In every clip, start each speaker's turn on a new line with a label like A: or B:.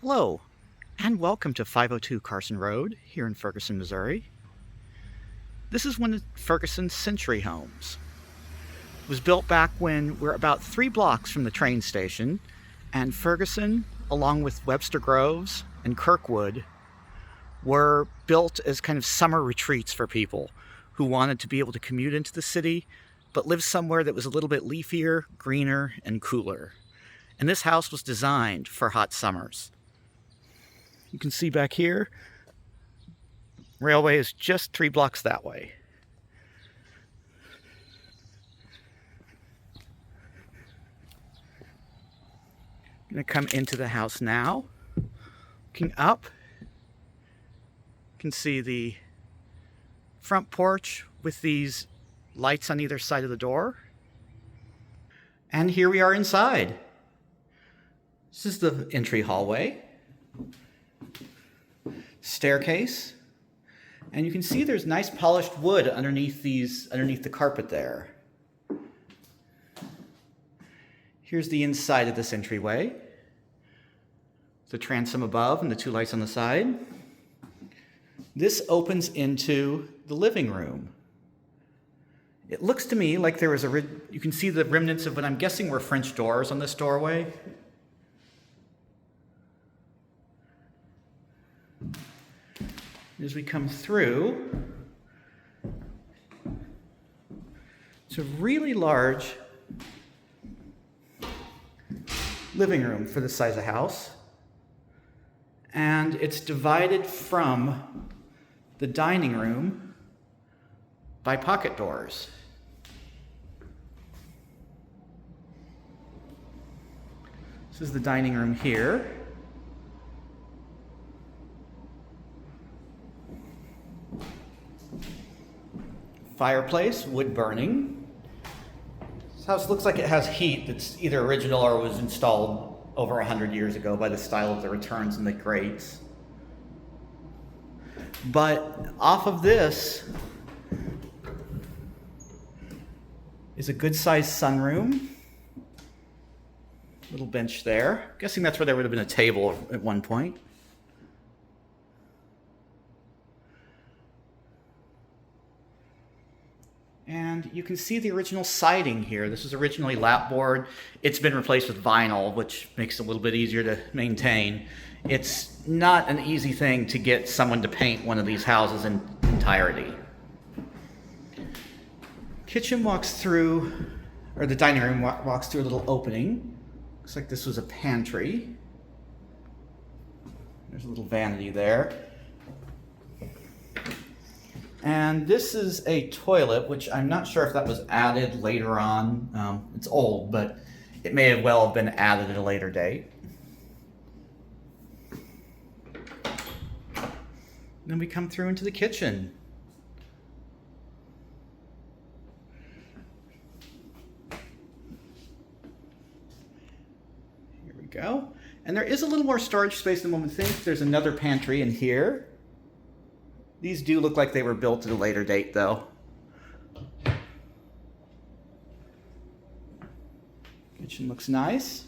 A: Hello, and welcome to 502 Carson Road here in Ferguson, Missouri. This is one of Ferguson's century homes. It was built back when we're about 3 blocks from the train station, and Ferguson, along with Webster Groves and Kirkwood, were built as kind of summer retreats for people who wanted to be able to commute into the city, but live somewhere that was a little bit leafier, greener, and cooler. And this house was designed for hot summers. You can see back here, railway is just 3 blocks that way. I'm going to come into the house now. Looking up, you can see the front porch with these lights on either side of the door. And here we are inside. This is the entry hallway. Staircase. And you can see there's nice polished wood underneath the carpet there. Here's the inside of this entryway. The transom above and the 2 lights on the side. This opens into the living room. It looks to me like there was you can see the remnants of what I'm guessing were French doors on this doorway. As we come through, it's a really large living room for this size of house. And it's divided from the dining room by pocket doors. This is the dining room here. Fireplace, wood burning. This house looks like it has heat that's either original or was installed over 100 years ago by the style of the returns and the grates. But off of this is a good-sized sunroom. Little bench there. I'm guessing that's where there would have been a table at one point. And you can see the original siding here. This was originally lapboard. It's been replaced with vinyl, which makes it a little bit easier to maintain. It's not an easy thing to get someone to paint one of these houses in entirety. Kitchen walks through, or the dining room walks through a little opening. Looks like this was a pantry. There's a little vanity there. And this is a toilet, which I'm not sure if that was added later on. It's old, but it may have well have been added at a later date. Then we come through into the kitchen. Here we go. And there is a little more storage space than one would think. There's another pantry in here. These do look like they were built at a later date, though. Kitchen looks nice.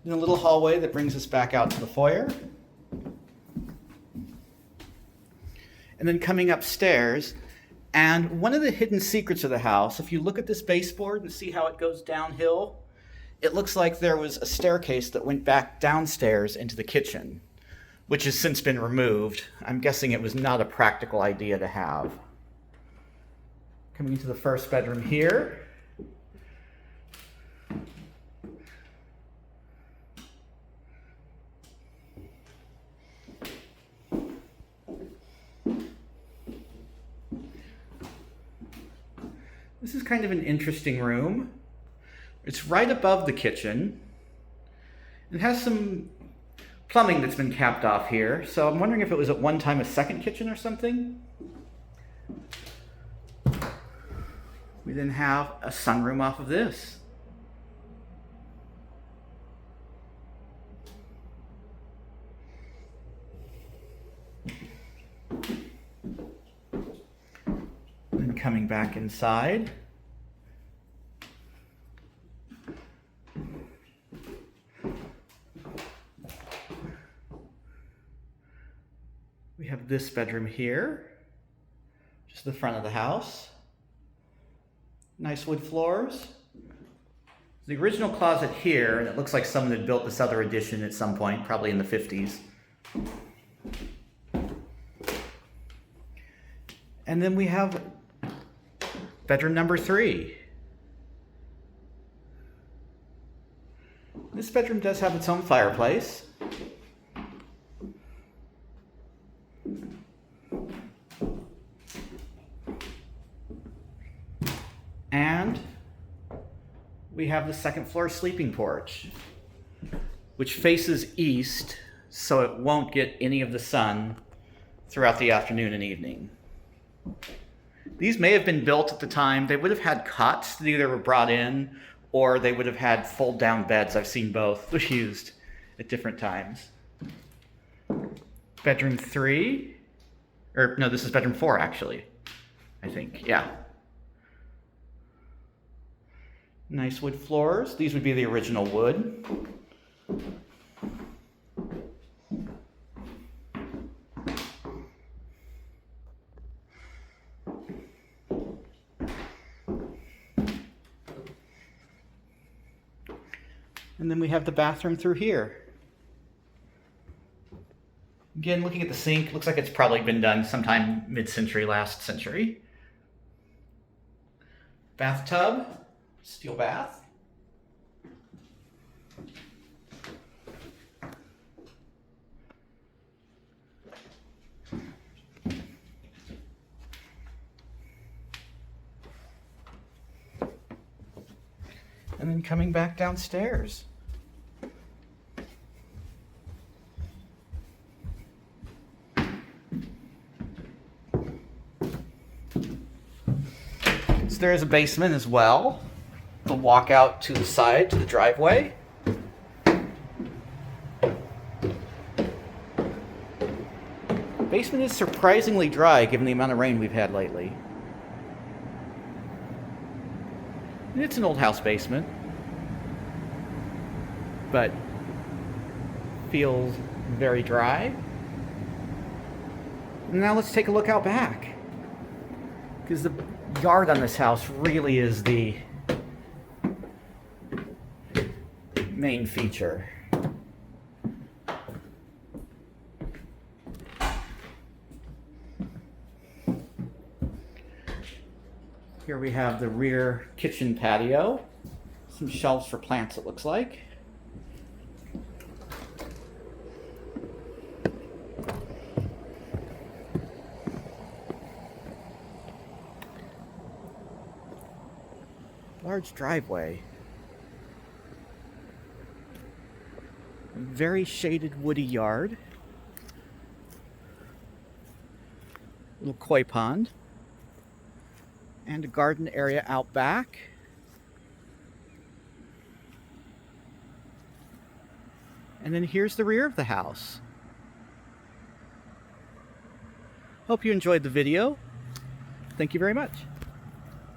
A: Then a little hallway that brings us back out to the foyer. And then coming upstairs, and one of the hidden secrets of the house, if you look at this baseboard and see how it goes downhill, it looks like there was a staircase that went back downstairs into the kitchen, which has since been removed. I'm guessing it was not a practical idea to have. Coming into the first bedroom here. This is kind of an interesting room. It's right above the kitchen. It has some plumbing that's been capped off here, so I'm wondering if it was at one time a second kitchen or something. We then have a sunroom off of this. Then coming back inside. have this bedroom here, just the front of the house. Nice wood floors. The original closet here, and it looks like someone had built this other addition at some point, probably in the 50s. And then we have bedroom number 3. This bedroom does have its own fireplace. And we have the second floor sleeping porch, which faces east, so it won't get any of the sun throughout the afternoon and evening. These may have been built at the time. They would have had cots that either were brought in or they would have had fold-down beds. I've seen both used at different times. Bedroom 3, or no, this is bedroom 4 actually, I think, yeah. Nice wood floors. These would be the original wood. And then we have the bathroom through here. Again, looking at the sink, looks like it's probably been done sometime mid-century, last century. Bathtub, steel bath. And then coming back downstairs. So there is a basement as well. The walkout to the side, to the driveway. Basement is surprisingly dry given the amount of rain we've had lately. And it's an old house basement, but feels very dry. And now let's take a look out back, because the yard on this house really is the main feature. Here we have the rear kitchen patio, some shelves for plants it looks like. Large driveway. Very shaded woody yard. Little koi pond. And a garden area out back. And then here's the rear of the house. Hope you enjoyed the video. Thank you very much.